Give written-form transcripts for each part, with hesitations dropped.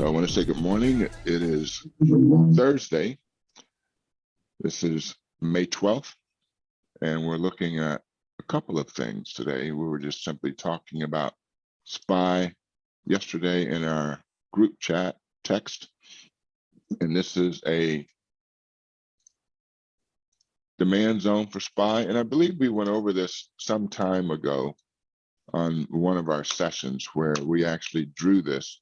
I want to say good morning. It is Thursday. This is May 12th, and we're looking at a couple of things today. We were just simply talking about SPY yesterday in our group chat text, and this is a demand zone for SPY, and I believe we went over this some time ago on one of our sessions where we actually drew this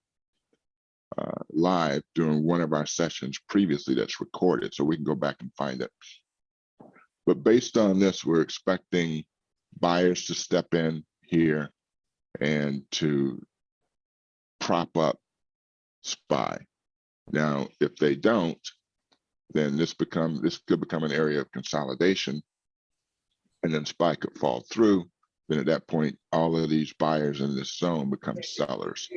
live during one of our sessions previously that's recorded, so we can go back and find it. But based on this, we're expecting buyers to step in here and to prop up SPY. Now, if they don't, then this could become an area of consolidation, and then SPY could fall through. Then at that point, all of these buyers in this zone become sellers.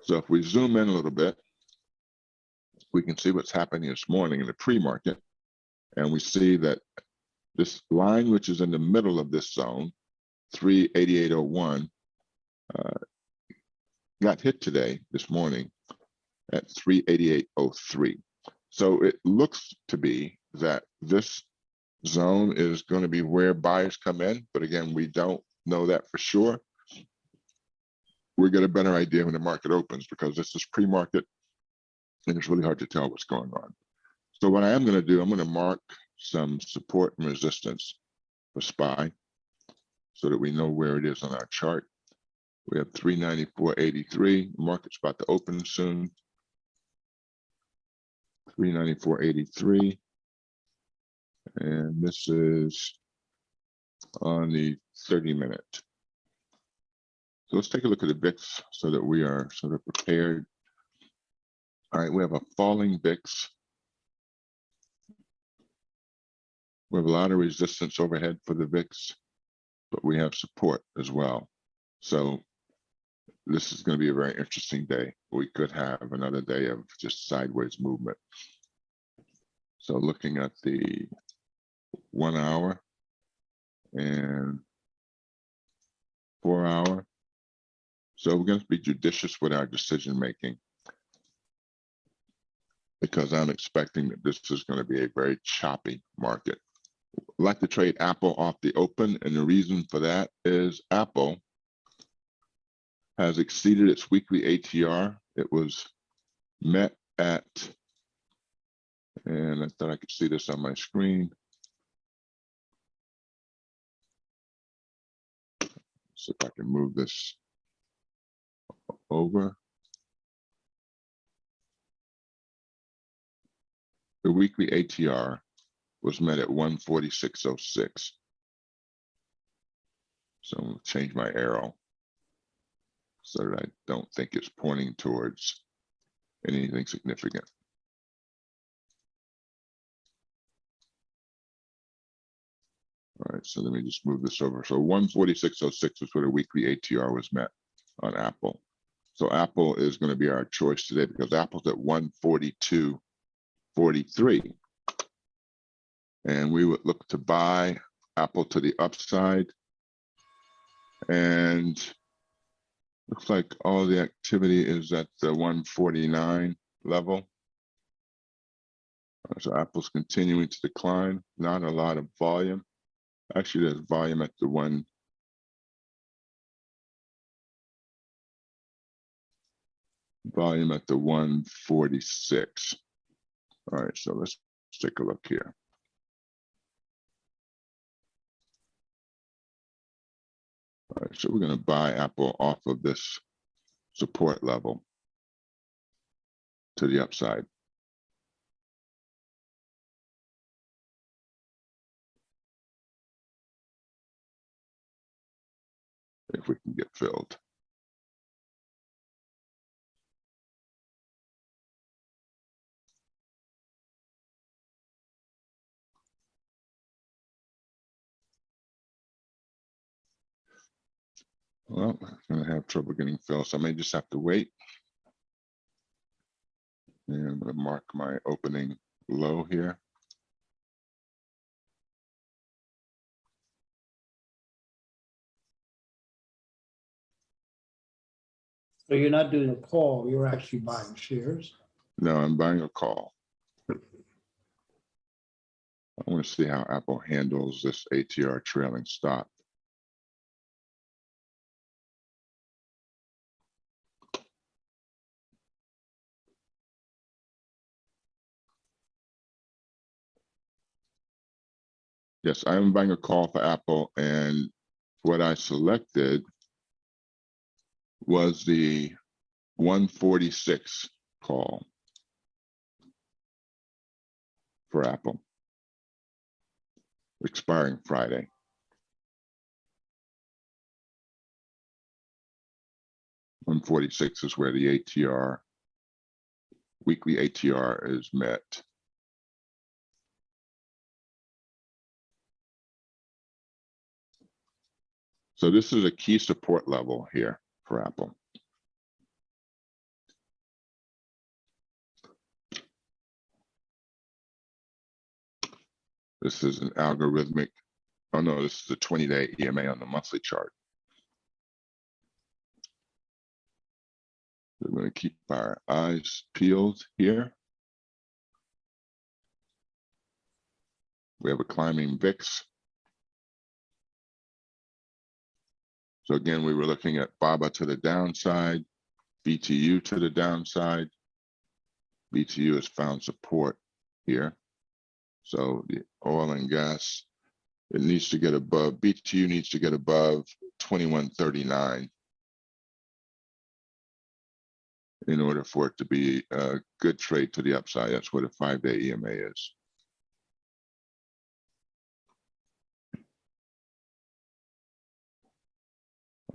So if we zoom in a little bit, we can see what's happening this morning in the pre-market. And we see that this line, which is in the middle of this zone, 388.01, got hit today, this morning, at 388.03. So it looks to be that this zone is going to be where buyers come in, but again, we don't know that for sure. We'll get a better idea when the market opens, because this is pre-market and it's really hard to tell what's going on. So what I am going to do, I'm going to mark some support and resistance for SPY so that we know where it is on our chart. We have 394.83. The market's about to open soon. 394.83. And this is on the 30-minute. So let's take a look at the VIX so that we are sort of prepared. All right, we have a falling VIX. We have a lot of resistance overhead for the VIX, but we have support as well. So this is going to be a very interesting day. We could have another day of just sideways movement. So looking at the 1 hour and 4 hour. So we're going to be judicious with our decision making, because I'm expecting that this is going to be a very choppy market. I'd like to trade Apple off the open, and the reason for that is Apple has exceeded its weekly ATR. It was met at, and I thought I could see this on my screen. See if I can move this over. The weekly ATR was met at 146.06. So I'm going to change my arrow so that I don't think it's pointing towards anything significant. All right, so let me just move this over. So 146.06 is where the weekly ATR was met on Apple. So Apple is going to be our choice today, because Apple's at 142.43. And we would look to buy Apple to the upside. And looks like all the activity is at the 149 level. So Apple's continuing to decline, not a lot of volume. Actually, there's volume at the 146. All right, so let's take a look here. All right, so we're going to buy Apple off of this support level to the upside. If we can get filled. Well, I'm going to have trouble getting filled, so I may just have to wait. And I'm going to mark my opening low here. So you're not doing a call, you're actually buying shares. No, I'm buying a call. I want to see how Apple handles this ATR trailing stop. Yes, I am buying a call for Apple, and what I selected was the 146 call for Apple, expiring Friday. $146 is where the ATR, weekly ATR is met. So this is a key support level here for Apple. This is an algorithmic, oh no, this is a 20-day EMA on the monthly chart. We're going to keep our eyes peeled here. We have a climbing VIX. So again, we were looking at BABA to the downside, BTU to the downside. BTU has found support here. So the oil and gas, it needs to get above, BTU needs to get above 2139 in order for it to be a good trade to the upside. That's what a 5-day EMA is.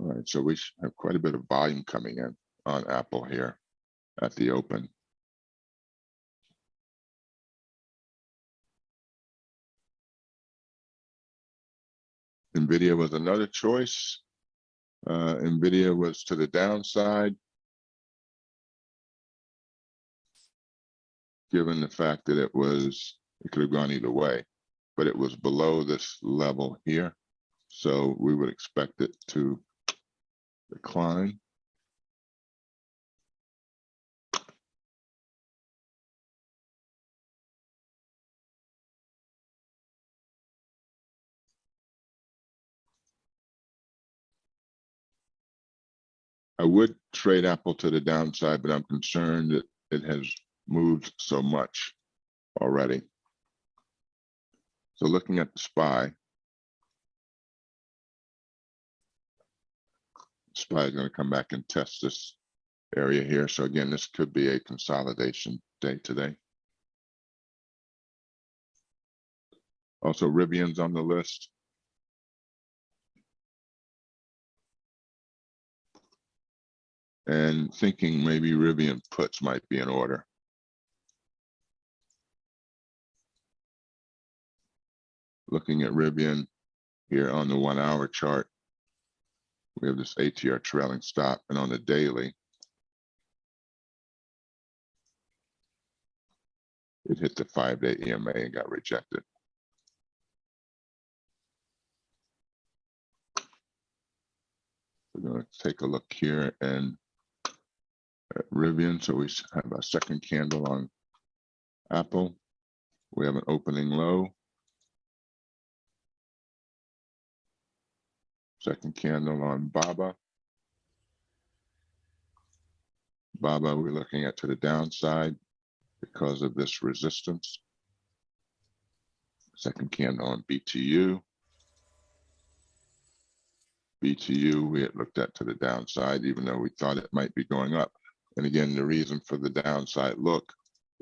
All right, so we have quite a bit of volume coming in on Apple here at the open. NVDA was another choice. NVIDIA was to the downside, given the fact that it could have gone either way, but it was below this level here. So we would expect it to decline. I would trade Apple to the downside, but I'm concerned that it has moved so much already. So looking at the SPY is going to come back and test this area here. So again, this could be a consolidation day today. Also, Rivian's on the list. And thinking maybe Rivian puts might be in order. Looking at Rivian here on the 1-hour chart, we have this ATR trailing stop, and on the daily, it hit the 5-day EMA and got rejected. We're going to take a look here and at Rivian. So we have a second candle on Apple. We have an opening low. Second candle on BABA. BABA we're looking at to the downside because of this resistance. Second candle on BTU. BTU we had looked at to the downside, even though we thought it might be going up. And again, the reason for the downside look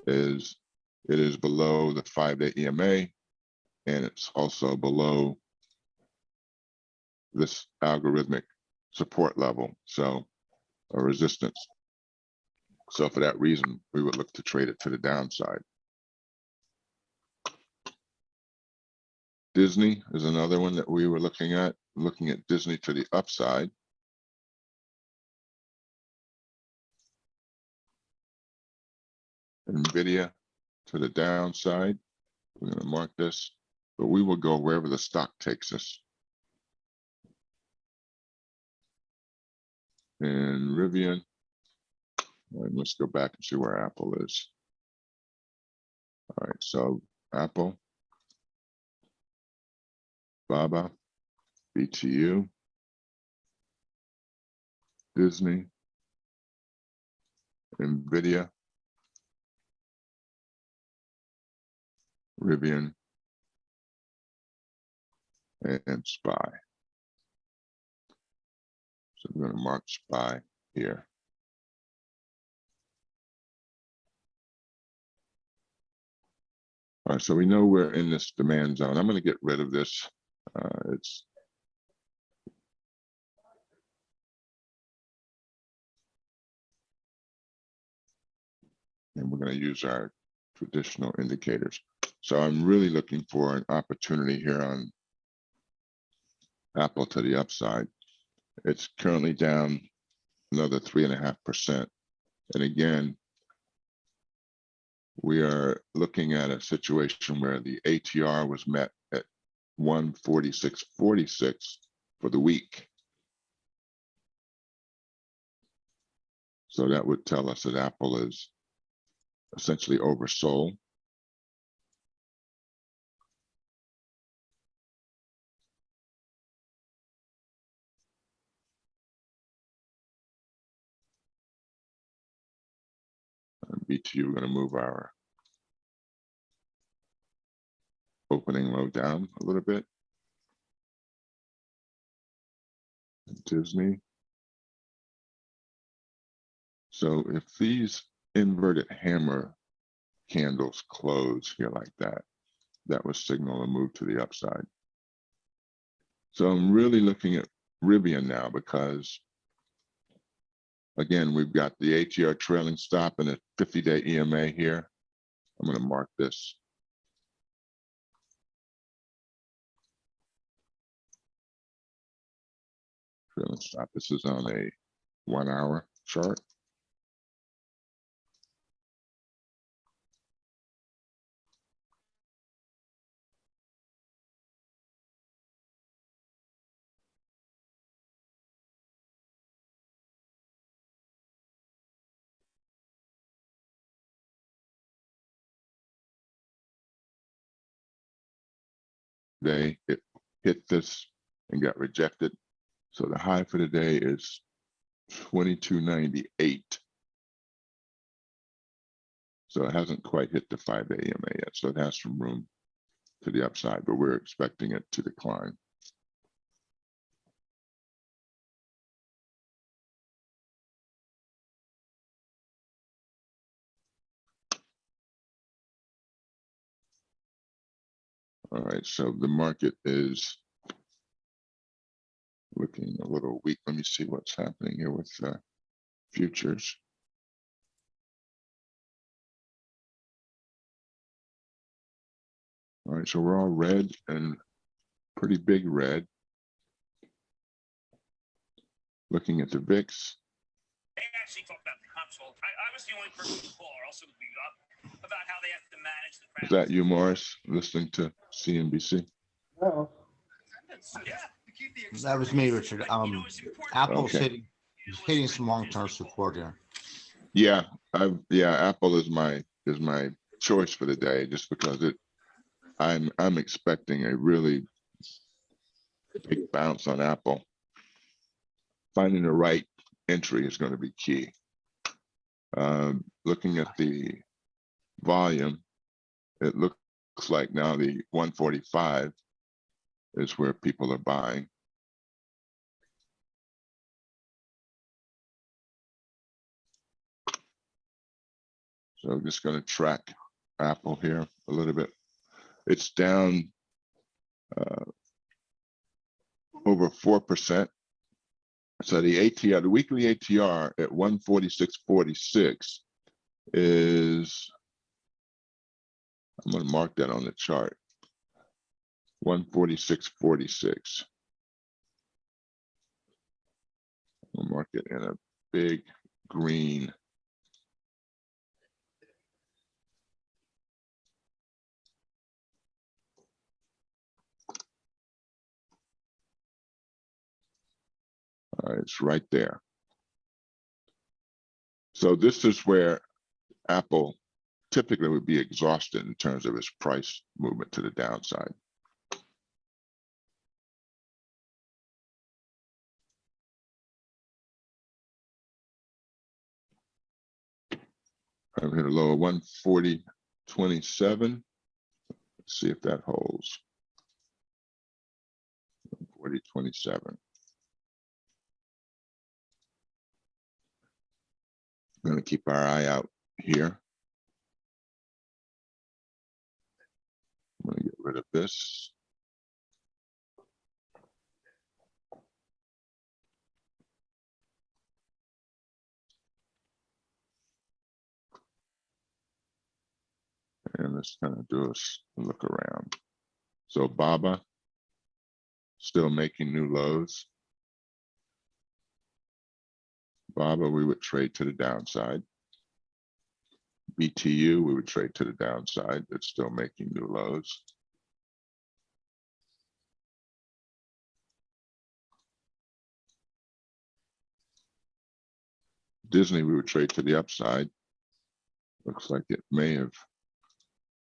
is it is below the 5-day EMA, and it's also below this algorithmic support level, so a resistance. So for that reason, we would look to trade it to the downside. Disney is another one that we were looking at Disney to the upside. NVIDIA to the downside. We're going to mark this, but we will go wherever the stock takes us. And Rivian, And let's go back and see where Apple is. All right, so Apple, BABA, BTU, Disney, NVDA, Rivian, and SPY. So I'm going to mark SPY here. All right, so we know we're in this demand zone. I'm going to get rid of this. And we're going to use our traditional indicators. So I'm really looking for an opportunity here on Apple to the upside. It's currently down another 3.5%. And again, we are looking at a situation where the ATR was met at 146.46 for the week. So that would tell us that Apple is essentially oversold. BTU, we're going to move our opening low down a little bit. Disney. So if these inverted hammer candles close here like that, that would signal a move to the upside. So I'm really looking at Rivian now because, again, we've got the ATR trailing stop and a 50-day EMA here. I'm going to mark this. Trailing stop. This is on a 1 hour chart. It hit this and got rejected. So the high for the day is 22.98. So it hasn't quite hit the 5-day EMA yet. So it has some room to the upside, but we're expecting it to decline. All right, so the market is looking a little weak. Let me see what's happening here with futures. All right, so we're all red and pretty big red. Looking at the VIX. They actually talked about the console. I was the only person to call or else it would be up about how they have to manage the crowd. Is that you, Morris, listening to CNBC? No. Yeah. That was me, Richard. Apple's Okay. hitting some long-term support here. Yeah, Apple is my choice for the day just because I'm expecting a really big bounce on Apple. Finding the right entry is going to be key. Looking at the volume, it looks like now the 145 is where people are buying. So I'm just going to track Apple here a little bit. It's down over 4%. So the ATR, the weekly ATR at 146.46 is, I'm going to mark that on the chart, 146.46. I'll mark it in a big green. All right, it's right there. So this is where Apple typically would be exhausted in terms of its price movement to the downside. I've hit a low of 140.27. Let's see if that holds. 140.27. I'm going to keep our eye out here. I'm going to get rid of this. And let's kind of do a look around. So BABA still making new lows. BABA, we would trade to the downside. BTU, we would trade to the downside. It's still making new lows. Disney, we would trade to the upside. Looks like it may have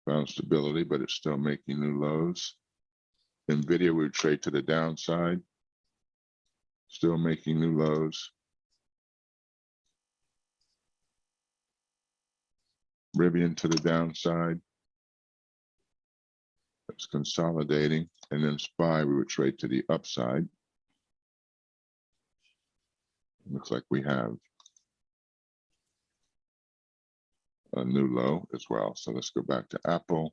found stability, but it's still making new lows. NVDA, we would trade to the downside. Still making new lows. Rivian to the downside. It's consolidating. And then SPY, we would trade to the upside. Looks like we have a new low as well. So let's go back to Apple.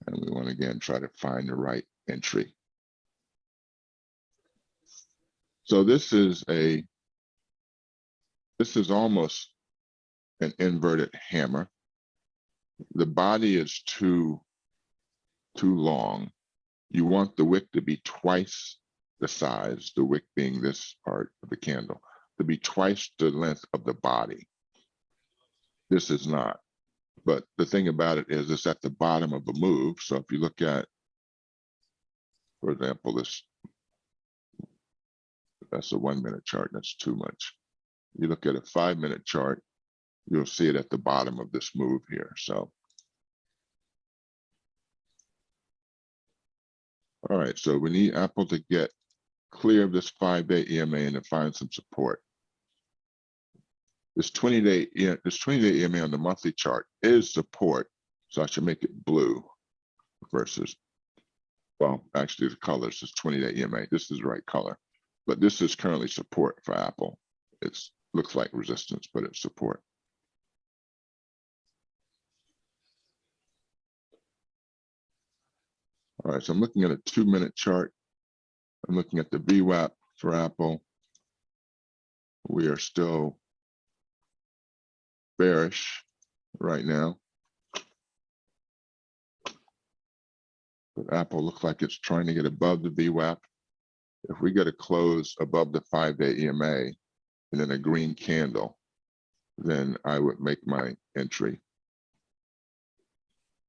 And we want to again try to find the right entry. So this is almost an inverted hammer. The body is too long. You want the wick to be twice the size, the wick being this part of the candle, to be twice the length of the body. This is not. But the thing about it is it's at the bottom of the move. So if you look at, for example, that's a 1 minute chart, that's too much. You look at a 5 minute chart, you'll see it at the bottom of this move here. So, all right, so we need Apple to get clear of this 5-day EMA and to find some support. This 20-day EMA on the monthly chart is support, so I should make it blue versus, well, actually the colors is 20-day EMA. This is the right color, but this is currently support for Apple. It looks like resistance, but it's support. All right, so I'm looking at a 2 minute chart. I'm looking at the VWAP for Apple. We are still bearish right now. But Apple looks like it's trying to get above the VWAP. If we get a close above the 5-day EMA and then a green candle, then I would make my entry.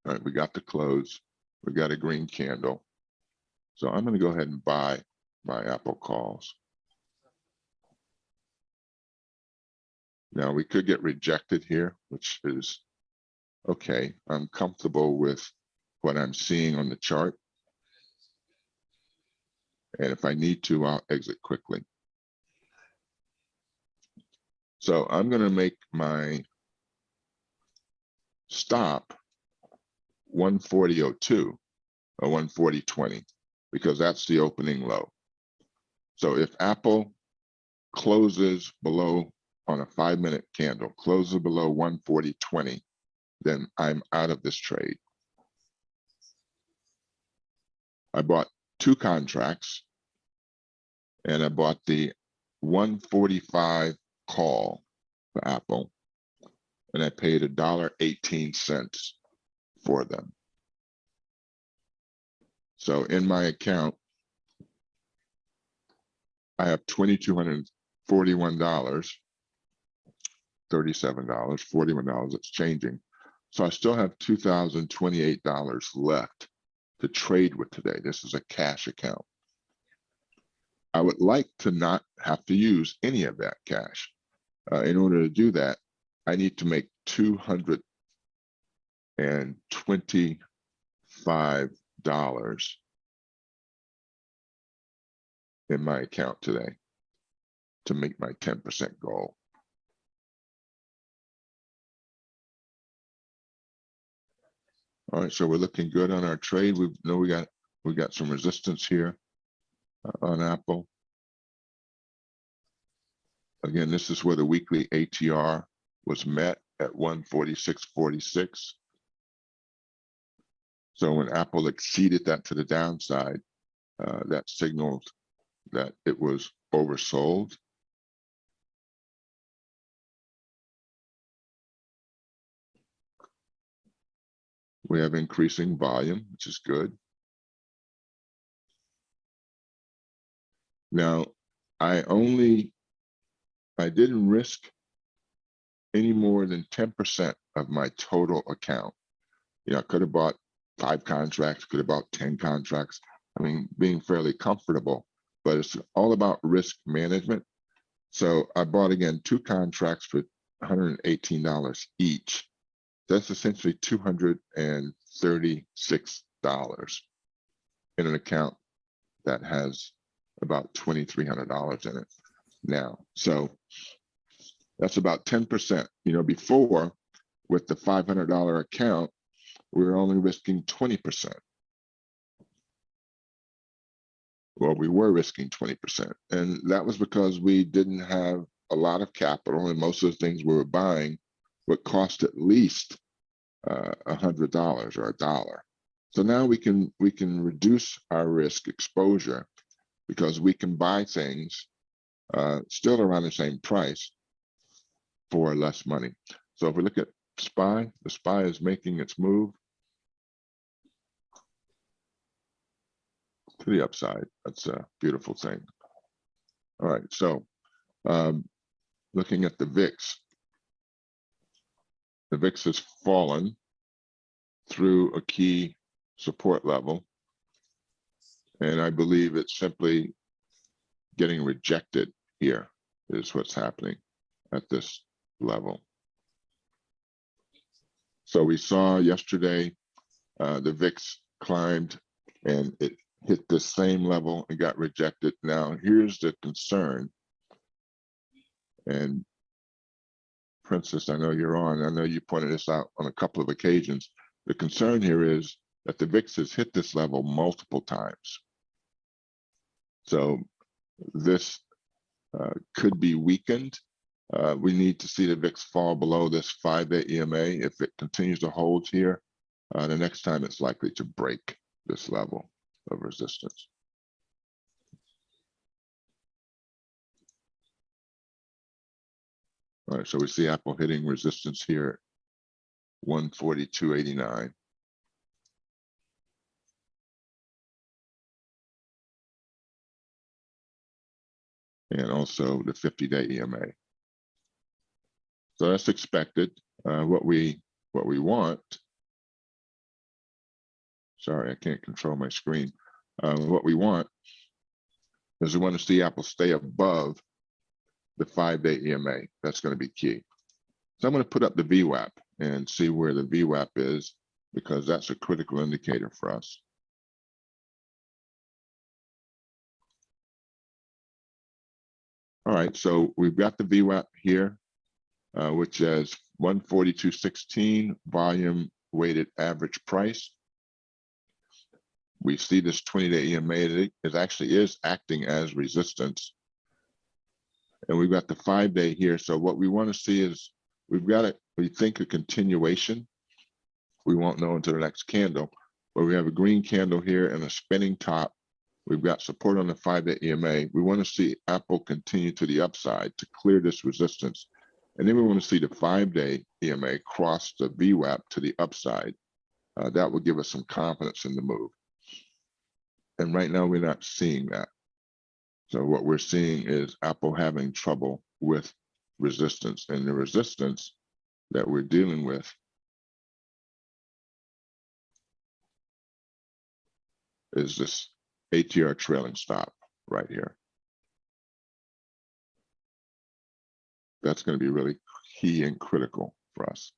All right, we got the close. We got a green candle. So I'm going to go ahead and buy my Apple calls. Now we could get rejected here, which is okay. I'm comfortable with what I'm seeing on the chart. And if I need to, I'll exit quickly. So I'm going to make my stop 140.02 or 140.20 because that's the opening low. So if Apple closes below on a 5 minute candle, closes below 140.20, then I'm out of this trade. I bought 2 contracts and I bought the 145 call for Apple and I paid $1.18 for them. So in my account, I have $2,241, $37, $41, it's changing. So I still have $2,028 left to trade with today. This is a cash account. I would like to not have to use any of that cash. In order to do that, I need to make $225 in my account today to make my 10% goal. All right, so we're looking good on our trade. We know we got some resistance here on Apple. Again, this is where the weekly ATR was met at 146.46. So when Apple exceeded that to the downside, that signaled that it was oversold. We have increasing volume, which is good. Now, I didn't risk any more than 10% of my total account. You know, I could have bought 5 contracts, could have bought 10 contracts. I mean, being fairly comfortable, but it's all about risk management. So I bought again 2 contracts for $118 each. That's essentially $236 in an account that has about $2,300 in it now. So that's about 10%. You know, before with the $500 account, we were only risking 20%. Well, we were risking 20%. And that was because we didn't have a lot of capital, and most of the things we were buying would cost at least $100 or $1. So now we can reduce our risk exposure because we can buy things still around the same price for less money. So if we look at SPY, the SPY is making its move to the upside. That's a beautiful thing. All right, so looking at the VIX has fallen through a key support level, and I believe it's simply getting rejected here is what's happening at this level. So we saw yesterday the VIX climbed and it hit the same level and got rejected. Now here's the concern, and Princess, I know you're on. I know you pointed this out on a couple of occasions. The concern here is that the VIX has hit this level multiple times. So this could be weakened. We need to see the VIX fall below this 5-day EMA. If it continues to hold here, the next time it's likely to break this level of resistance. All right, so we see Apple hitting resistance here, 142.89. And also the 50-day EMA. So that's expected. What we want. Sorry, I can't control my screen. What we want is we want to see Apple stay above the 5-day EMA. That's going to be key. So I'm going to put up the VWAP and see where the VWAP is, because that's a critical indicator for us. All right, so we've got the VWAP here, which is 142.16 volume weighted average price. We see this 20-day EMA, it actually is acting as resistance. And we've got the 5-day here. So what we want to see is we think a continuation. We won't know until the next candle, but we have a green candle here and a spinning top. We've got support on the 5-day EMA. We want to see Apple continue to the upside to clear this resistance. And then we want to see the 5-day EMA cross the VWAP to the upside. That will give us some confidence in the move. And right now we're not seeing that. So what we're seeing is Apple having trouble with resistance, and the resistance that we're dealing with is this ATR trailing stop right here. That's going to be really key and critical for us.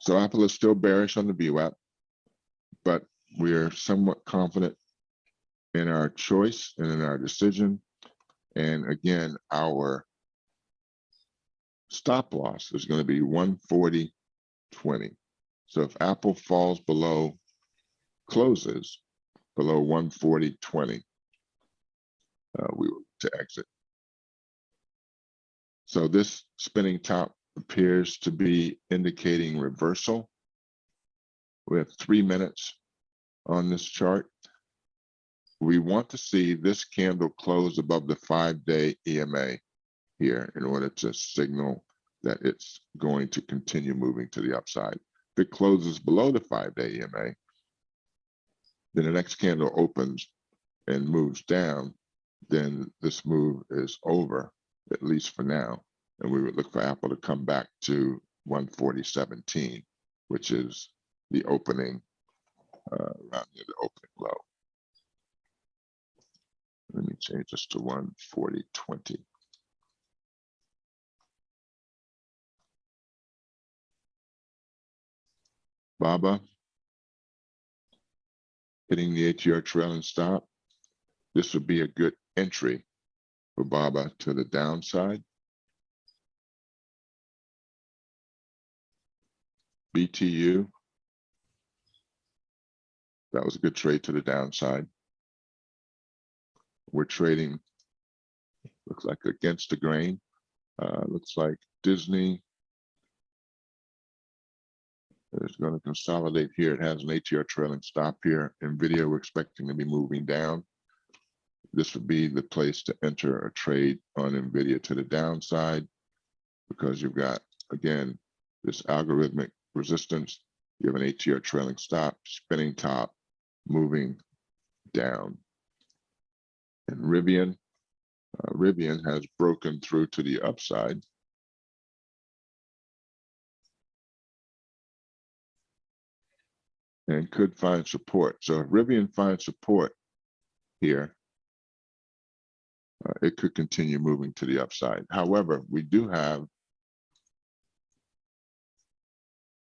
So Apple is still bearish on the VWAP, but we're somewhat confident in our choice and in our decision. And again, our stop loss is going to be 140.20. So if Apple falls below, closes below 140.20, we will to exit. So this spinning top appears to be indicating reversal. We have 3 minutes on this chart. We want to see this candle close above the 5-day EMA here in order to signal that it's going to continue moving to the upside. If it closes below the 5-day EMA, then the next candle opens and moves down, then this move is over, at least for now. And we would look for Apple to come back to 140.17, which is the opening, around near the opening low. Let me change this to 140.20. BABA hitting the ATR trailing stop. This would be a good entry for BABA to the downside. BTU, that was a good trade to the downside. We're trading, looks like against the grain. Looks like Disney is going to consolidate here. It has an ATR trailing stop here. NVDA, we're expecting to be moving down. This would be the place to enter a trade on NVIDIA to the downside, because you've got, again, this algorithmic resistance. You have an ATR trailing stop, spinning top, moving down. And Rivian has broken through to the upside. And could find support. So if Rivian finds support here, it could continue moving to the upside. However, we do have,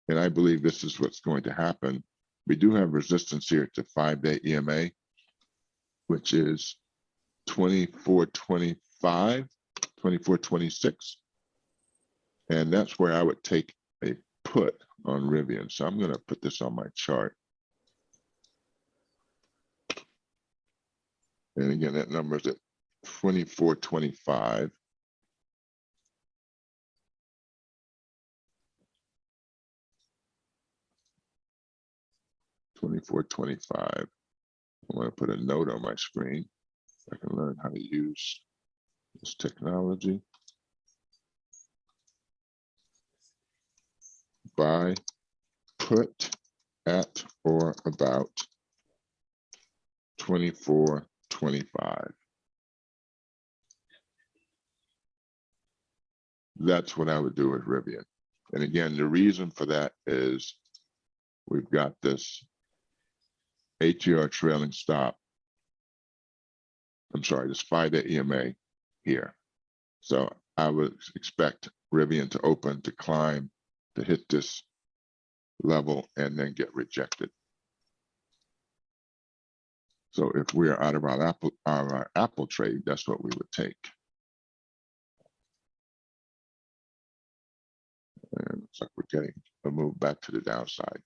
and I believe this is what's going to happen, we do have resistance here to 5-day EMA, which is 24.25, 24.26. And that's where I would take a put on Rivian. So I'm going to put this on my chart. And again, that number is at 24.25. $24.25. I want to put a note on my screen so I can learn how to use this technology. Buy, put at or about 24.25. That's what I would do with Rivian. And again, the reason for that is we've got this ATR trailing stop. I'm sorry, this 5-day EMA here. So I would expect Rivian to open, to climb, to hit this level and then get rejected. So if we are out of our Apple trade, that's what we would take. And it looks like we're getting a move back to the downside.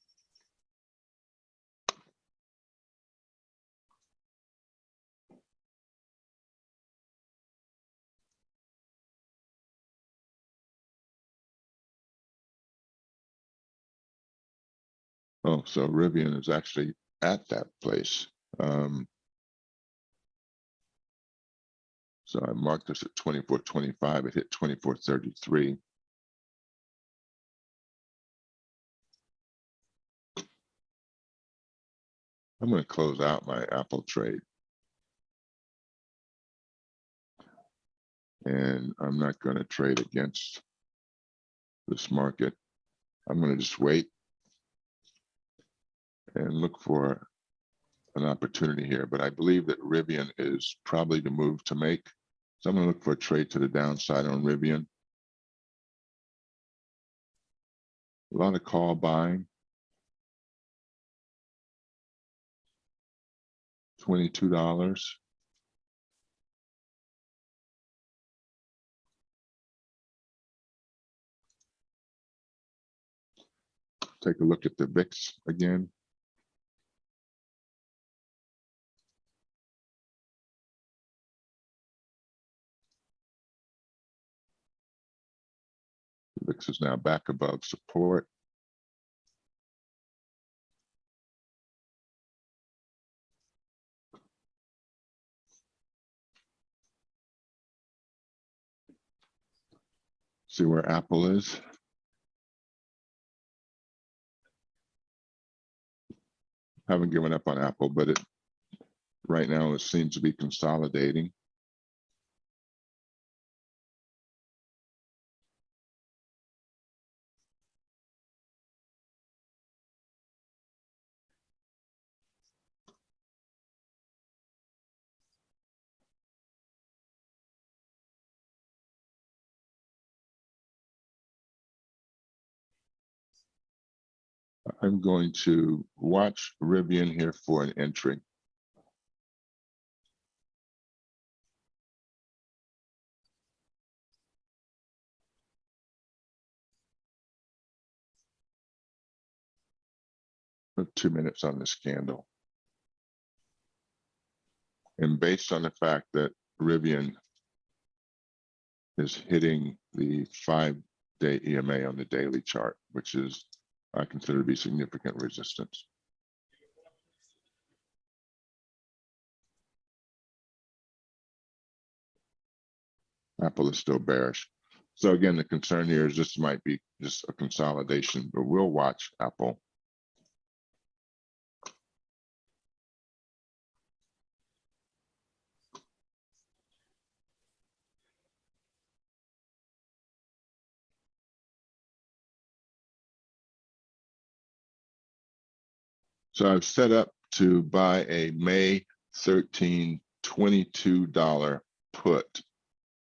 Oh, so Rivian is actually at that place. So I marked this at 24.25. It hit 24.33. I'm going to close out my Apple trade. And I'm not going to trade against this market. I'm going to just wait and look for an opportunity here, but I believe that Rivian is probably the move to make. So I'm going to look for a trade to the downside on Rivian. A lot of call buying. $22. Take a look at the VIX again. The VIX is now back above support. See where Apple is. Haven't given up on Apple, but it right now it seems to be consolidating. I'm going to watch Rivian here for an entry. For 2 minutes on this candle. And based on the fact that Rivian is hitting the 5-day EMA on the daily chart, which is I consider to be significant resistance. Apple is still bearish. So again, the concern here is this might be just a consolidation, but we'll watch Apple. So I've set up to buy a May 13 $22 put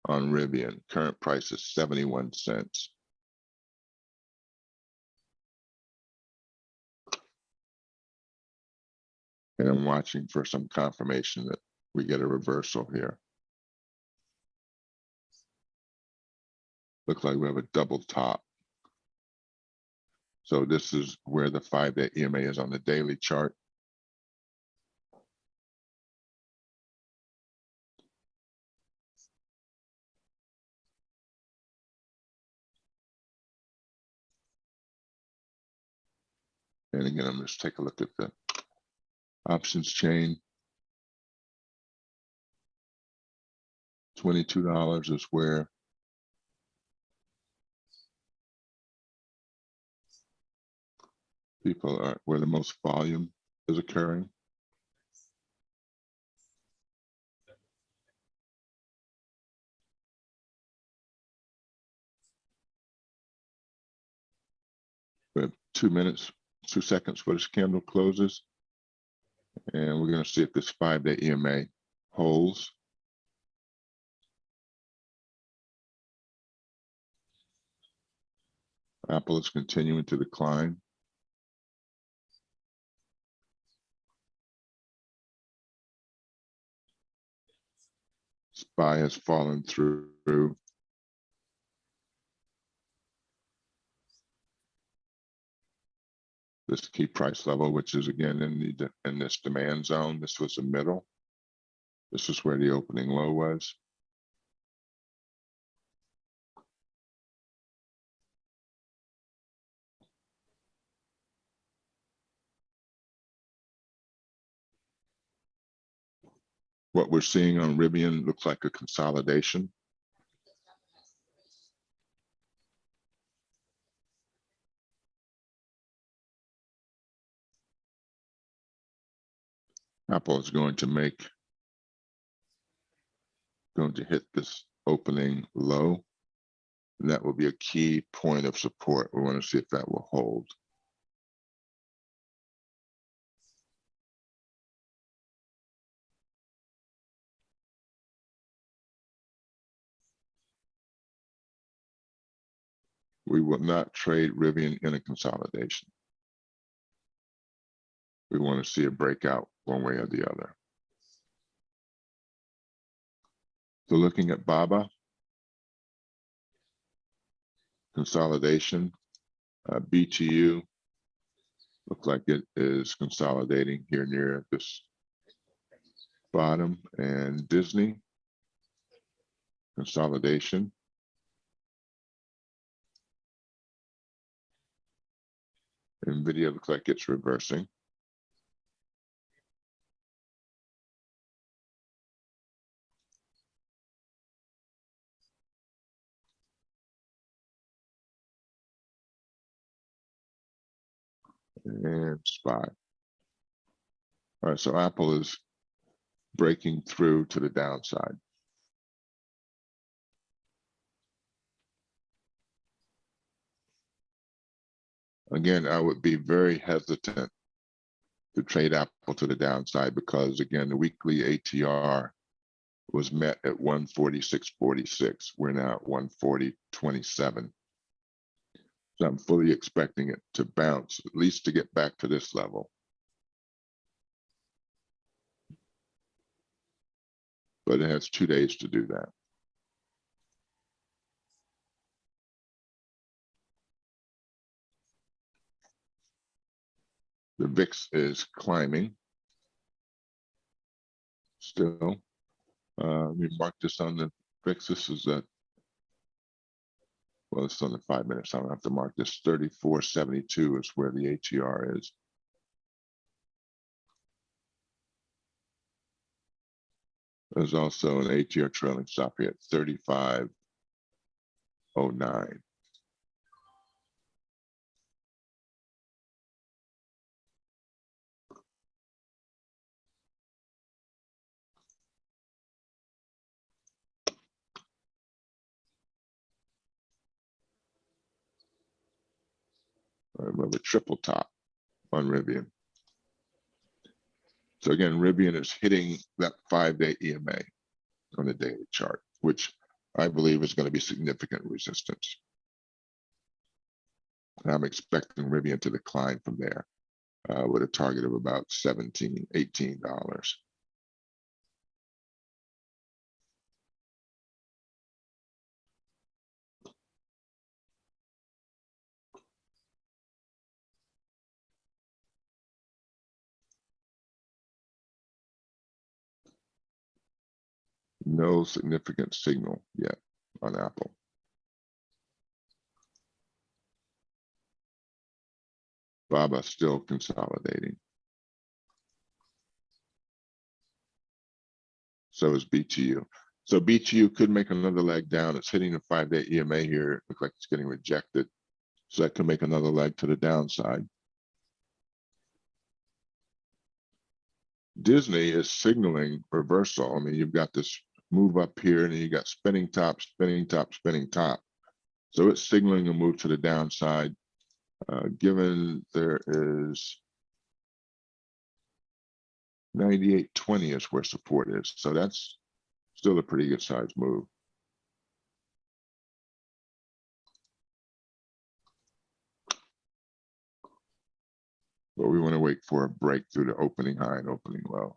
on Rivian. Current price is 71 cents. And I'm watching for some confirmation that we get a reversal here. Looks like we have a double top. So this is where the 5-day EMA is on the daily chart. And again, I'm just take a look at the options chain. $22 is where people are, where the most volume is occurring. We have 2 minutes, 2 seconds for this candle closes. And we're going to see if this 5-day EMA holds. Apple is continuing to decline. SPY has fallen through. This key price level, which is again in this demand zone. This was the middle. This is where the opening low was. What we're seeing on Rivian looks like a consolidation. Apple is going to hit this opening low. And that will be a key point of support. We want to see if that will hold. We will not trade Rivian in a consolidation. We want to see a breakout one way or the other. So looking at BABA, consolidation, BTU, looks like it is consolidating here near this bottom, and Disney, consolidation. NVDA looks like it's reversing. And SPY. All right, so Apple is breaking through to the downside. Again, I would be very hesitant to trade Apple to the downside because, again, the weekly ATR was met at 146.46. We're now at 140.27. So I'm fully expecting it to bounce, at least to get back to this level. But it has 2 days to do that. The VIX is climbing still. Let me mark this on the VIX. This is at, well, it's on the 5 minutes. I don't have to mark this. 34.72 is where the ATR is. There's also an ATR trailing stop here at 35.09. Remember, triple top on Rivian. So again, Rivian is hitting that 5-day EMA on the daily chart, which I believe is going to be significant resistance. And I'm expecting Rivian to decline from there with a target of about $17, $18. No significant signal yet on Apple. BABA still consolidating. So is BTU. So BTU could make another leg down. It's hitting the 5-day EMA here. It looks like it's getting rejected. So that could make another leg to the downside. Disney is signaling reversal. I mean, you've got this move up here and then you got spinning top, spinning top, spinning top. So it's signaling a move to the downside. Given there is 98.20 is where support is. So that's still a pretty good size move. But we want to wait for a break through the opening high and opening low.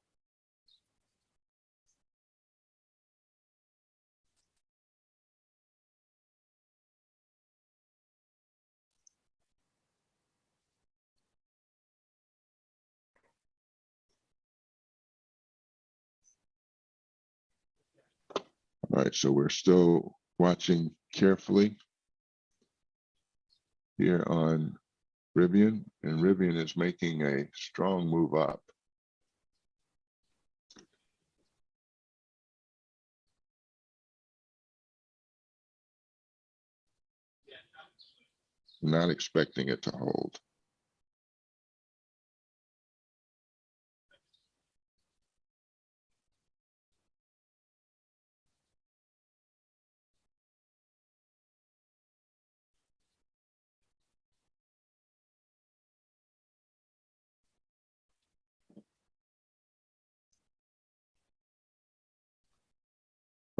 All right, so we're still watching carefully here on Rivian, and Rivian is making a strong move up. Not expecting it to hold.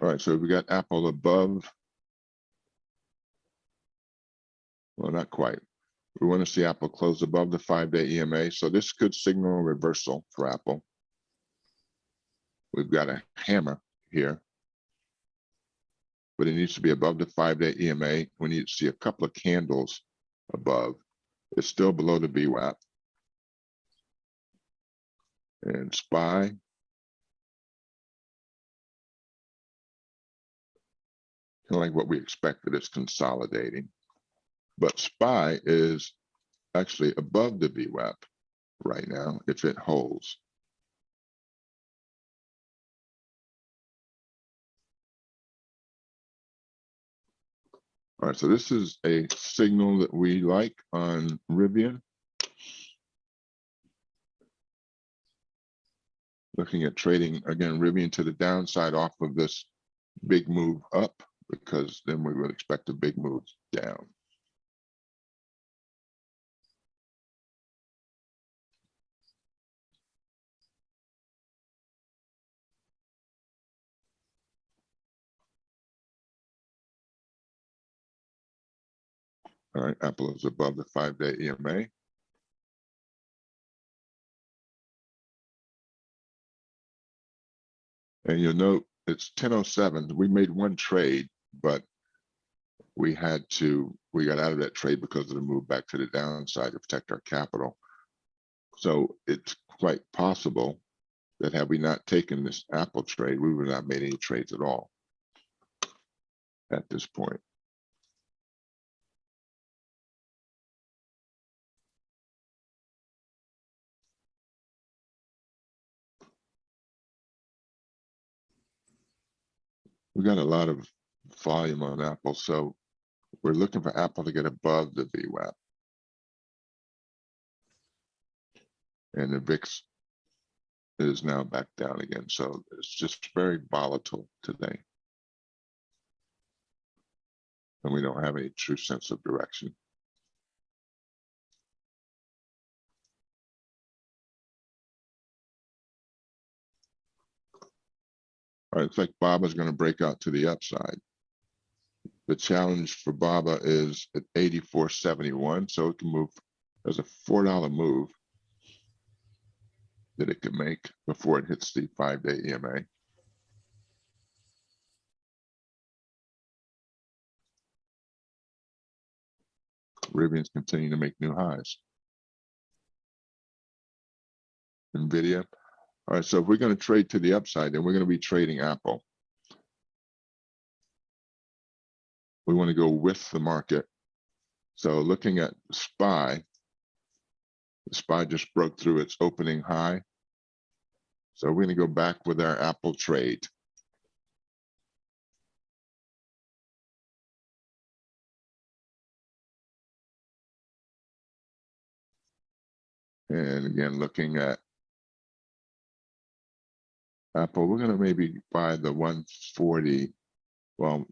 All right, so we got Apple above Well, not quite. We want to see Apple close above the 5-day EMA. So this could signal a reversal for Apple. We've got a hammer here, but it needs to be above the 5-day EMA. We need to see a couple of candles above. It's still below the VWAP. And SPY, kind of like what we expected, it's consolidating. But SPY is actually above the VWAP right now if it holds. All right, so this is a signal that we like on Rivian. Looking at trading, again, Rivian to the downside off of this big move up, because then we would expect a big move down. All right, Apple is above the 5-day EMA. And you'll note it's 10:07. We made one trade, but we got out of that trade because of the move back to the downside to protect our capital. So it's quite possible that had we not taken this Apple trade, we would not have made any trades at all at this point. We got a lot of volume on Apple, so we're looking for Apple to get above the VWAP. And the VIX is now back down again. So it's just very volatile today. And we don't have any true sense of direction. All right, it's like BABA's going to break out to the upside. The challenge for BABA is at 84.71, so it can move. There's a $4 move that it can make before it hits the 5-day EMA. Rivian's continuing to make new highs. NVDA. All right, so if we're going to trade to the upside, then we're going to be trading Apple. We want to go with the market. So looking at SPY, the SPY just broke through its opening high. So we're going to go back with our Apple trade. And again, looking at Apple, we're going to maybe buy the 140, well,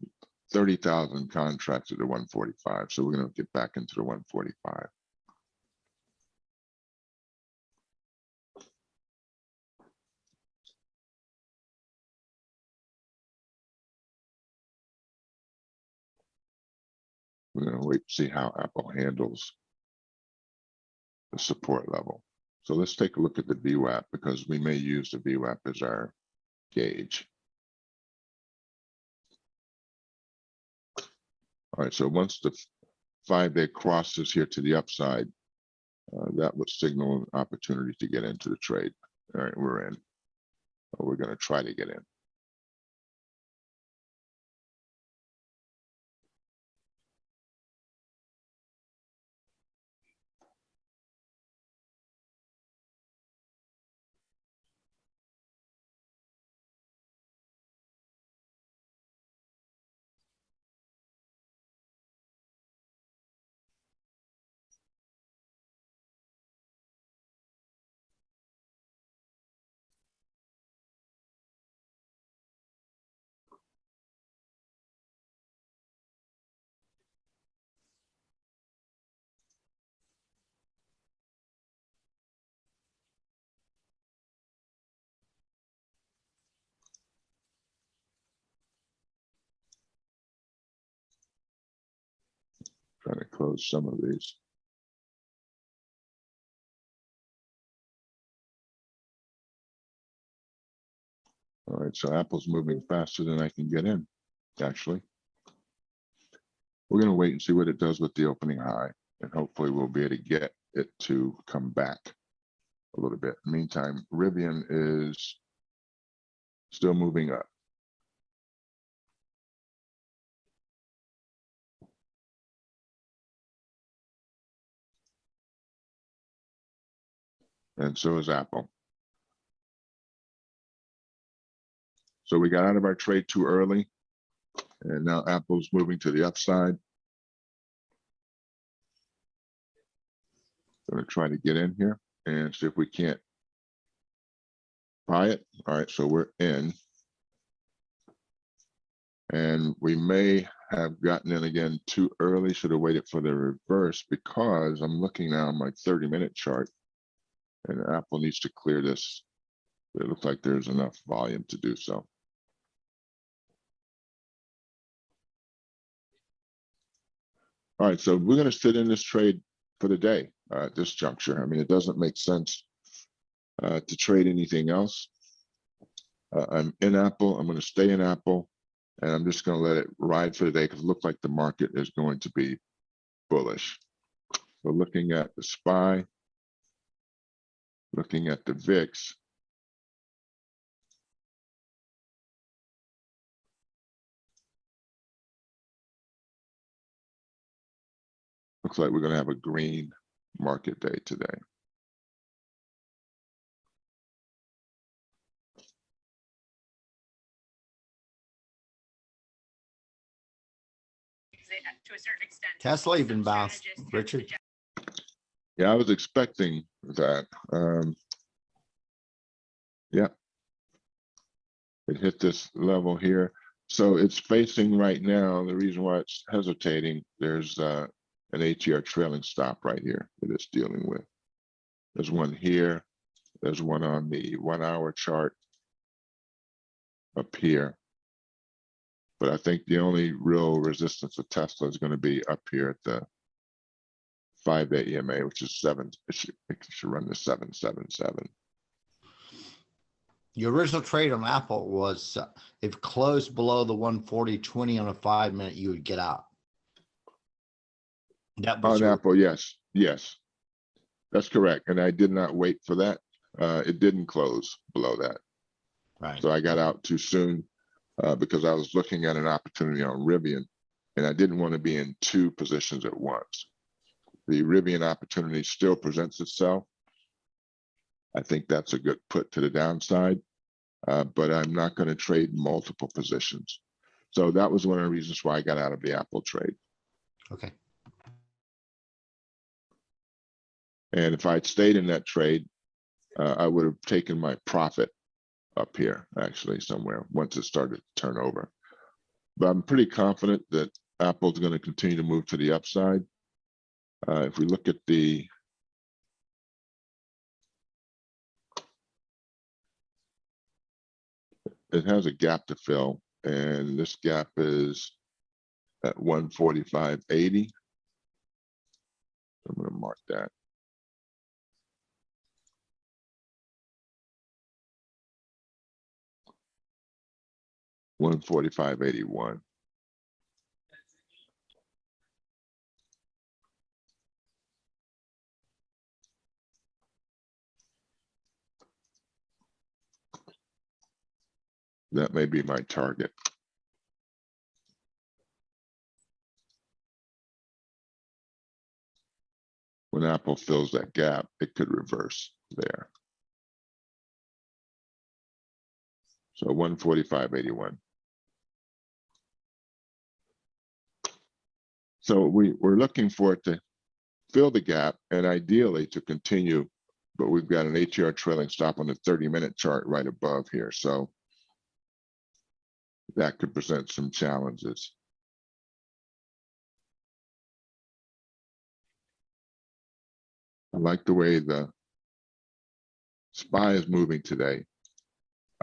30,000 contracts at the 145. So we're going to get back into the 145. We're going to wait to see how Apple handles the support level. So let's take a look at the VWAP, because we may use the VWAP as our gauge. All right, so once the 5-day crosses here to the upside, that would signal an opportunity to get into the trade. All right, we're in. Or we're going to try to get in. close some of these. All right, so Apple's moving faster than I can get in, actually. We're gonna wait and see what it does with the opening high, and hopefully we'll be able to get it to come back a little bit. Meantime, Rivian is still moving up. And so is Apple. So we got out of our trade too early, and now Apple's moving to the upside. Gonna try to get in here and see if we can't buy it. All right, so we're in. And we may have gotten in again too early, should have waited for the reverse, because I'm looking now on my 30-minute chart, and Apple needs to clear this. It looks like there's enough volume to do so. All right, so we're gonna sit in this trade for the day at this juncture. I mean, it doesn't make sense to trade anything else. I'm in Apple, I'm gonna stay in Apple, and I'm just gonna let it ride for the day because it looks like the market is going to be bullish. So looking at the SPY, looking at the VIX, looks like we're gonna have a green market day today. To a certain extent. Tesla even bounced, Richard. Yeah, I was expecting that. Yeah, it hit this level here. So it's facing right now, the reason why it's hesitating, there's an ATR trailing stop right here that it's dealing with. There's one here, there's one on the 1-hour chart up here. But I think the only real resistance of Tesla is going to be up here at the 5-day EMA, which is 7. It should run to 777. Your original trade on Apple was if it closed below the 140.20 on a 5-minute, you would get out. That was On your, Apple, yes, that's correct. And I did not wait for that. It didn't close below that. right. So I got out too soon because I was looking at an opportunity on Rivian, and I didn't want to be in 2 positions at once. The Rivian opportunity still presents itself. I think that's a good put to the downside, but I'm not going to trade multiple positions. So that was one of the reasons why I got out of the Apple trade. Okay. And if I'd stayed in that trade, I would have taken my profit up here, actually, somewhere once it started to turn over. But I'm pretty confident that Apple's going to continue to move to the upside. If we look at the it has a gap to fill, and this gap is at 145.80. I'm going to mark that. $145.81. That may be my target. When Apple fills that gap, it could reverse there. So 145.81. So we're looking for it to fill the gap and ideally to continue, but we've got an ATR trailing stop on the 30-minute chart right above here. So that could present some challenges. I like the way the SPY is moving today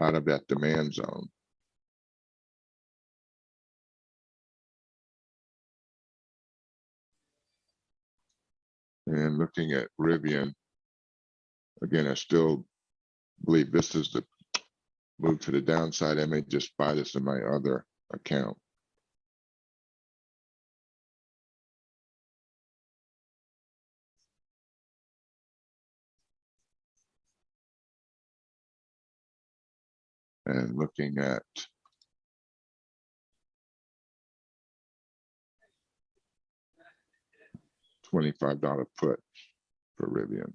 out of that demand zone. And looking at Rivian, again, I still believe this is the move to the downside. I may just buy this in my other account. And looking at $25 put for Rivian.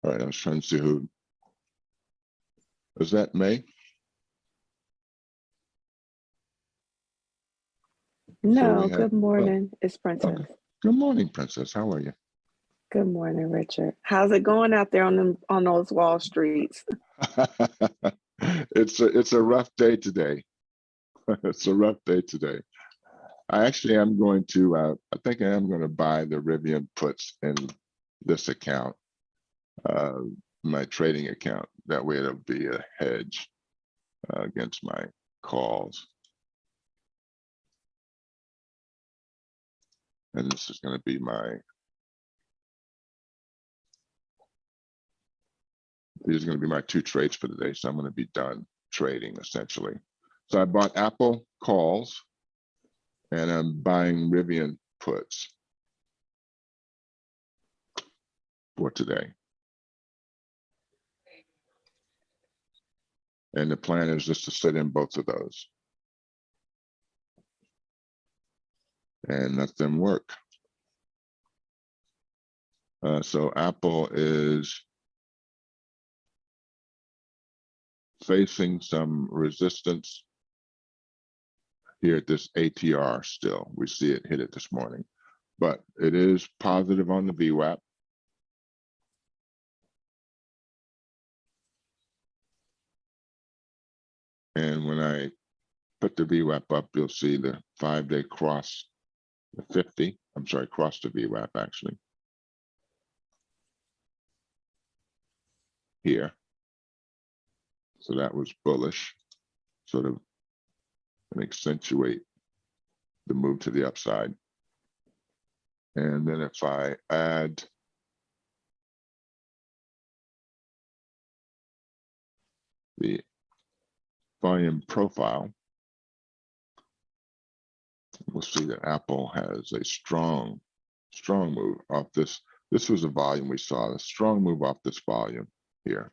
All right, I was trying to see who. Is that May? No, we have- good morning. It's Princess. Okay. Good morning, Princess. How are you? Good morning, Richard. How's it going out there on those Wall Streets? It's a rough day today. It's a rough day today. I actually am going to, I think I am going to buy the Rivian puts in this account, my trading account. That way it'll be a hedge against my calls. And this is going to be these are going to be my 2 trades for the day. So I'm going to be done trading essentially. So I bought Apple calls and I'm buying Rivian puts for today. And the plan is just to sit in both of those and let them work. So Apple is facing some resistance here at this ATR still. We see it hit it this morning, but it is positive on the VWAP. And when I put the VWAP up, you'll see the 5-day cross the 50. I'm sorry, cross the VWAP actually. Here. So that was bullish, sort of and accentuate the move to the upside. And then if I add the volume profile, we'll see that Apple has a strong move off this. This was a volume we saw, a strong move off this volume here.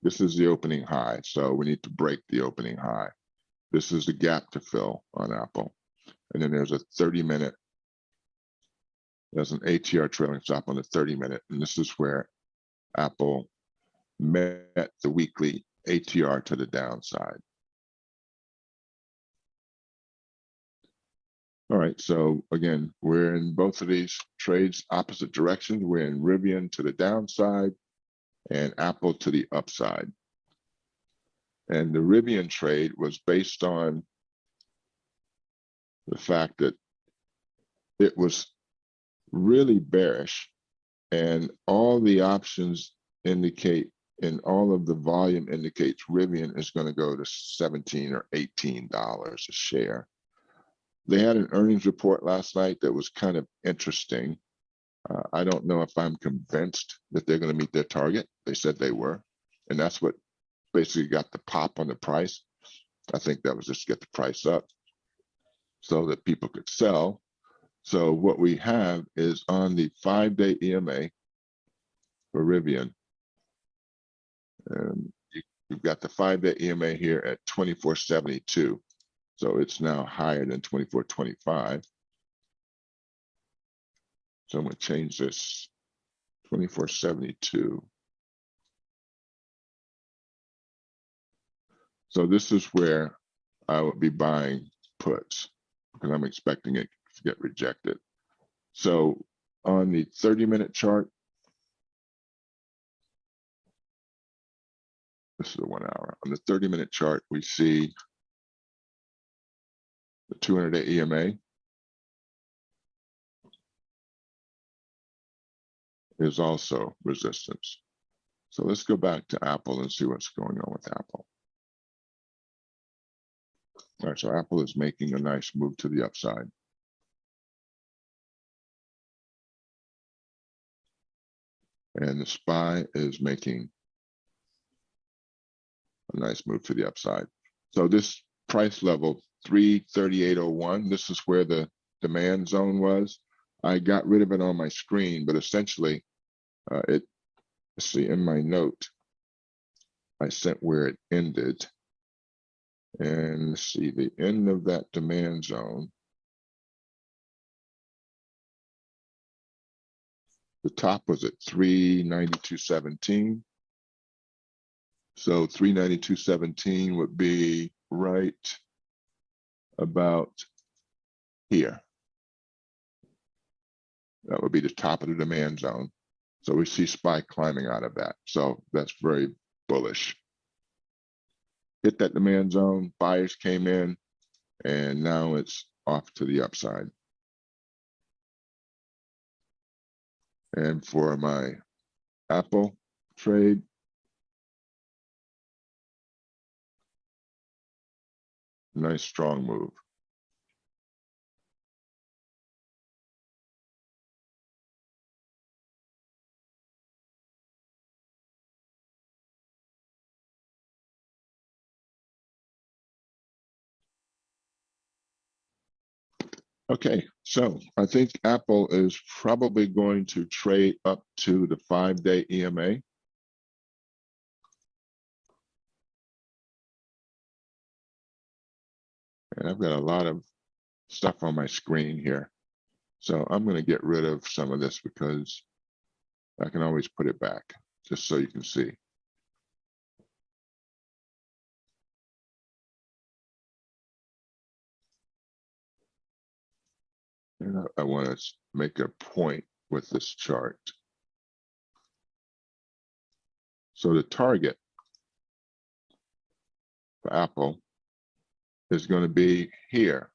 This is the opening high, so we need to break the opening high. This is the gap to fill on Apple. And then there's a 30-minute, there's an ATR trailing stop on the 30-minute, and this is where Apple met the weekly ATR to the downside. All right, so again, we're in both of these trades opposite directions. We're in Rivian to the downside and Apple to the upside. And the Rivian trade was based on the fact that it was really bearish and all the options indicate and all of the volume indicates Rivian is going to go to $17 or $18 a share. They had an earnings report last night that was kind of interesting. I don't know if I'm convinced that they're going to meet their target. They said they were, and that's what basically got the pop on the price. I think that was just to get the price up so that people could sell. So what we have is on the 5-day EMA for Rivian, we've got the 5-day EMA here at 24.72. So it's now higher than 24.25. So I'm going to change this 24.72. So this is where I would be buying puts because I'm expecting it to get rejected. So on the 30-minute chart, this is the 1 hour. On the 30-minute chart, we see the 200-day EMA is also resistance. So let's go back to Apple and see what's going on with Apple. All right, so Apple is making a nice move to the upside. And the SPY is making a nice move to the upside. So this price level, 338.01, this is where the demand zone was. I got rid of it on my screen, but essentially let's see, in my note, I sent where it ended. And let's see, the end of that demand zone, the top was at 392.17. So 392.17 would be right about here. That would be the top of the demand zone. So we see SPY climbing out of that. So that's very bullish. Hit that demand zone, buyers came in, and now it's off to the upside. And for my Apple trade, nice strong move. Okay, so I think Apple is probably going to trade up to the 5-day EMA. And I've got a lot of stuff on my screen here. So I'm going to get rid of some of this because I can always put it back just so you can see. And I want to make a point with this chart. So the target for Apple is going to be here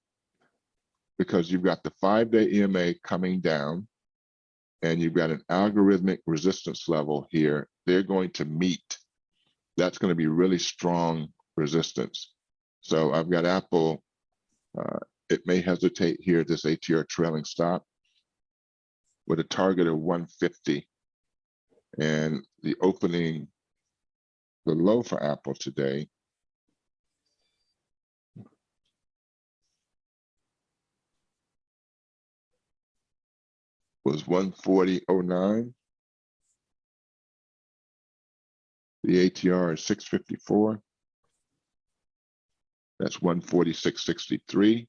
because you've got the 5-day EMA coming down and you've got an algorithmic resistance level here. They're going to meet. That's going to be really strong resistance. So I've got Apple. It may hesitate here at this ATR trailing stop with a target of 150. And the opening, the low for Apple today was 140.09. The ATR is 654. That's 146.63.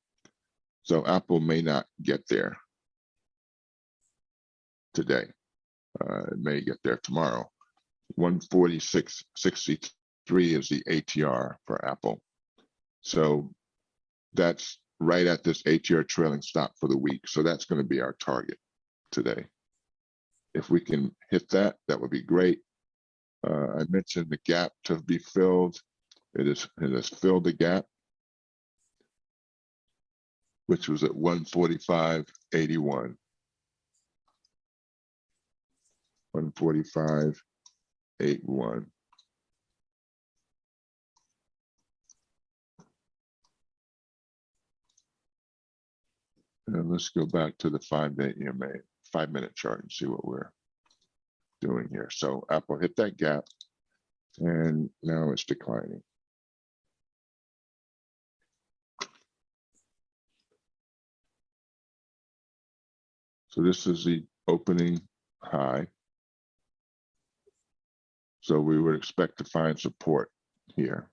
So Apple may not get there today. It may get there tomorrow. 146.63 is the ATR for Apple. So that's right at this ATR trailing stop for the week. So that's going to be our target today. If we can hit that, that would be great. I mentioned the gap to be filled. It has filled the gap, which was at 145.81. 145.81. And let's go back to the 5-day EMA, 5-minute chart and see what we're doing here. So Apple hit that gap and now it's declining. So this is the opening high. So we would expect to find support here.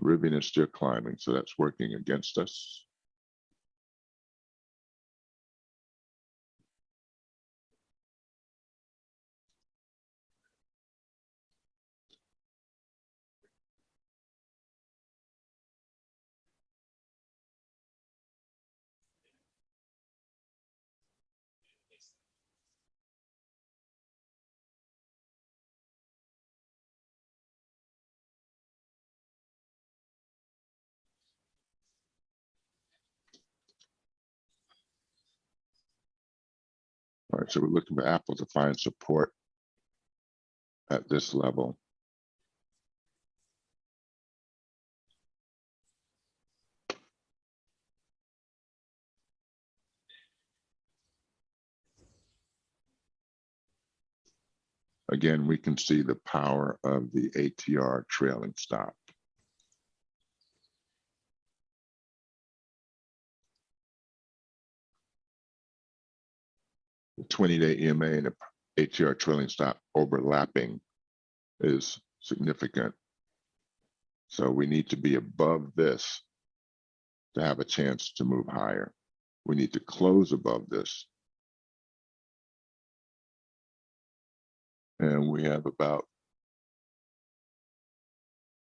Rivian is still climbing, so that's working against us. All right, so we're looking for Apple to find support at this level. Again, we can see the power of the ATR trailing stop. The 20-day EMA and the ATR trailing stop overlapping is significant. So we need to be above this to have a chance to move higher. We need to close above this. And we have about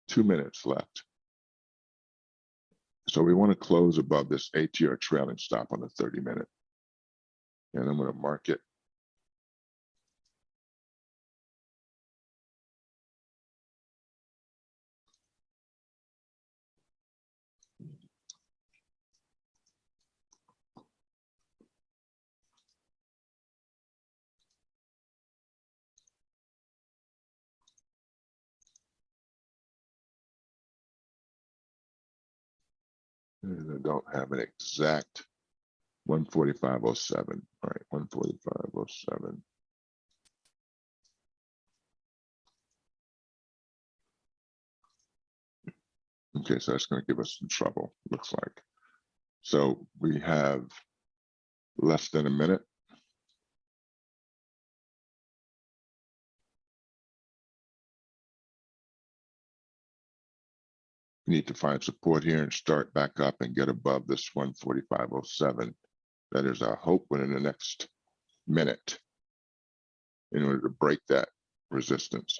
2 minutes left. So we want to close above this ATR trailing stop on the 30-minute. And I'm going to mark it. And I don't have an exact 145.07. All right, 145.07. Okay, so that's going to give us some trouble, looks like. So we have less than a minute. We need to find support here and start back up and get above this 145.07. That is our hope within the next minute in order to break that resistance.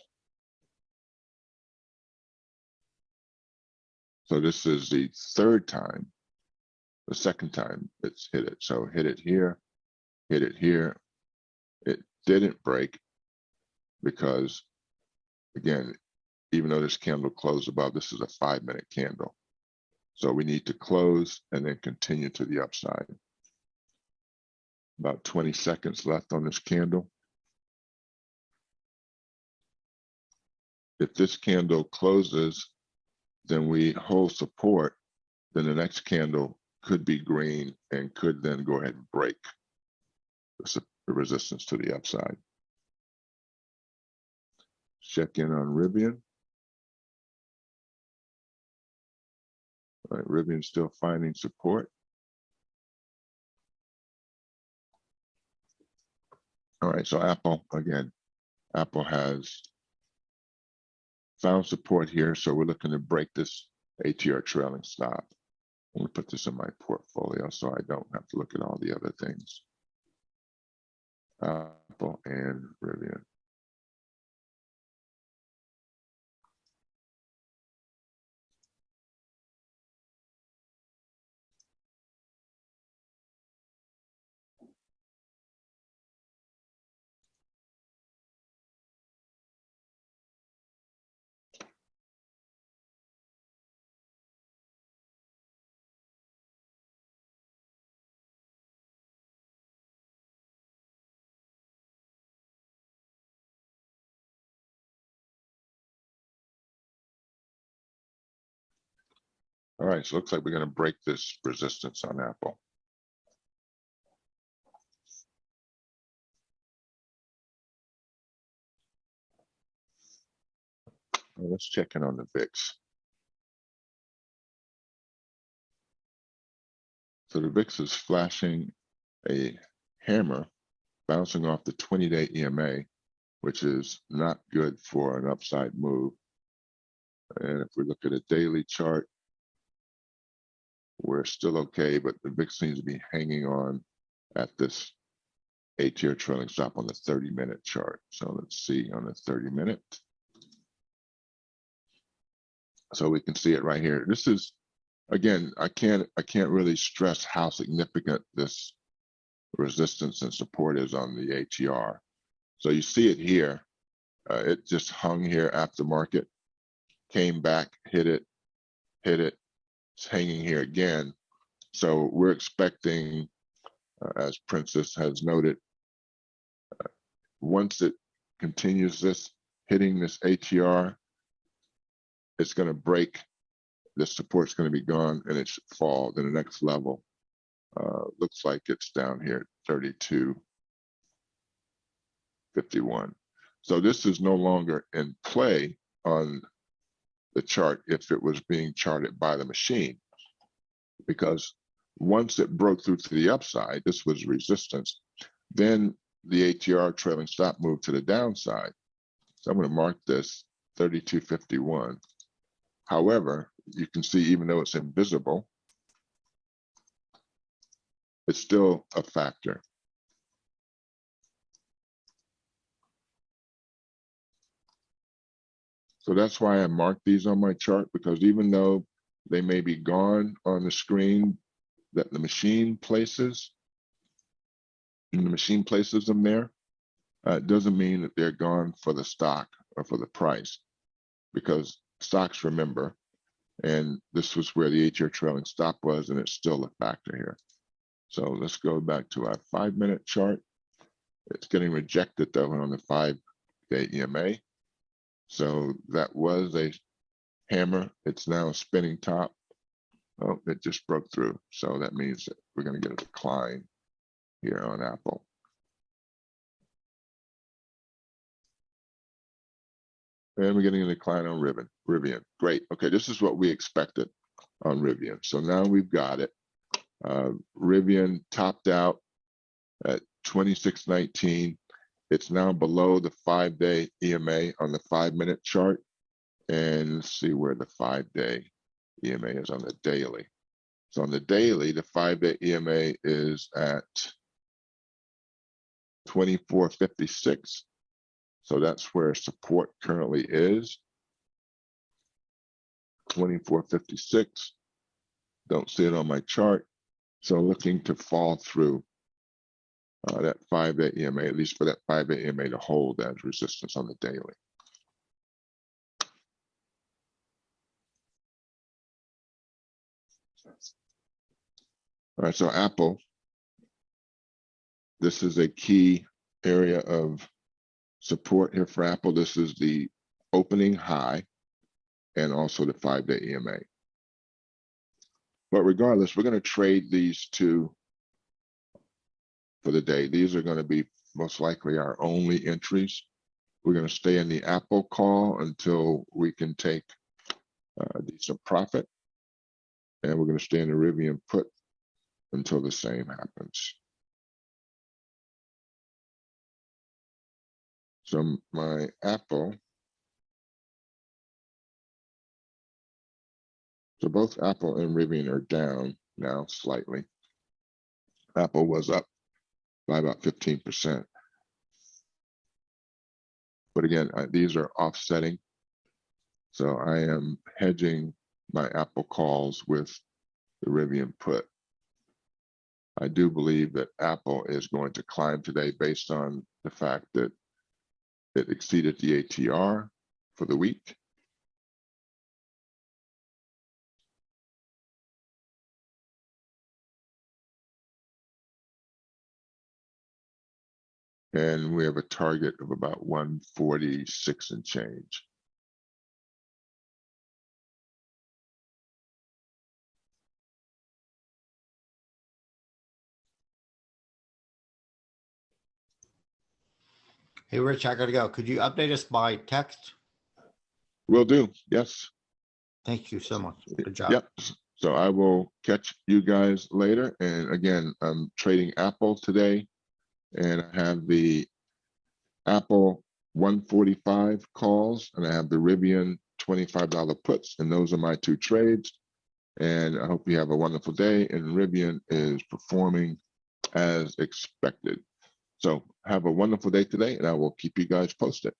So this is the third time, the second time it's hit it. So hit it here, hit it here. It didn't break because, again, even though this candle closed above, this is a 5-minute candle. So we need to close and then continue to the upside. About 20 seconds left on this candle. If this candle closes, then we hold support, then the next candle could be green and could then go ahead and break the resistance to the upside. Check in on Rivian. All right, Rivian's still finding support. All right, so Apple, again, Apple has found support here, so we're looking to break this ATR trailing stop. I'm gonna put this in my portfolio so I don't have to look at all the other things. Apple and Rivian. All right, so it looks like we're gonna break this resistance on Apple. Well, let's check in on the VIX. So the VIX is flashing a hammer bouncing off the 20-day EMA, which is not good for an upside move. And if we look at a daily chart, we're still okay, but the VIX seems to be hanging on at this 8-year trailing stop on the 30-minute chart. So let's see on the 30-minute. So we can see it right here. This is, again, I can't really stress how significant this resistance and support is on the ATR. So you see it here. It just hung here after market, came back, hit it, it's hanging here again. So we're expecting, as Princess has noted, once it continues this, hitting this ATR, it's going to break. The support's going to be gone and it should fall to the next level. Looks like it's down here at 32.51. So this is no longer in play on the chart if it was being charted by the machine, because once it broke through to the upside, this was resistance, then the ATR trailing stop moved to the downside. So I'm going to mark this 32.51. However, you can see even though it's invisible, it's still a factor. So that's why I marked these on my chart, because even though they may be gone on the screen that the machine places, and the machine places them there, it doesn't mean that they're gone for the stock or for the price, because stocks remember, and this was where the 8-year trailing stop was, and it's still a factor here. So let's go back to our 5-minute chart. It's getting rejected though on the 5-day EMA. So that was a hammer. It's now a spinning top. Oh, it just broke through. So that means that we're going to get a decline here on Apple. And we're getting a decline on Rivian. Great. Okay, this is what we expected on Rivian. So now we've got it. Rivian topped out at 26.19. It's now below the 5-day EMA on the 5-minute chart. And let's see where the 5-day EMA is on the daily. So on the daily, the 5-day EMA is at 24.56. So that's where support currently is. 24.56. Don't see it on my chart. So looking to fall through that 5-day EMA, at least for that 5-day EMA to hold as resistance on the daily. All right, so Apple, this is a key area of support here for Apple. This is the opening high and also the 5-day EMA. But regardless, we're going to trade these two for the day. These are going to be most likely our only entries. We're going to stay in the Apple call until we can take a decent profit. And we're going to stay in the Rivian put until the same happens. So my Apple, so both Apple and Rivian are down now slightly. Apple was up by about 15%. But again, these are offsetting. So I am hedging my Apple calls with the Rivian put. I do believe that Apple is going to climb today based on the fact that it exceeded the ATR for the week. And we have a target of about 146 and change. Hey, Rich, I gotta go. Could you update us by text? Will do, yes. Thank you so much. Good job. Yep. So I will catch you guys later. And again, I'm trading Apple today. and I have the Apple 145 calls, and I have the Rivian $25 puts, and those are my two trades. And I hope you have a wonderful day. And Rivian is performing as expected. So have a wonderful day today, and I will keep you guys posted.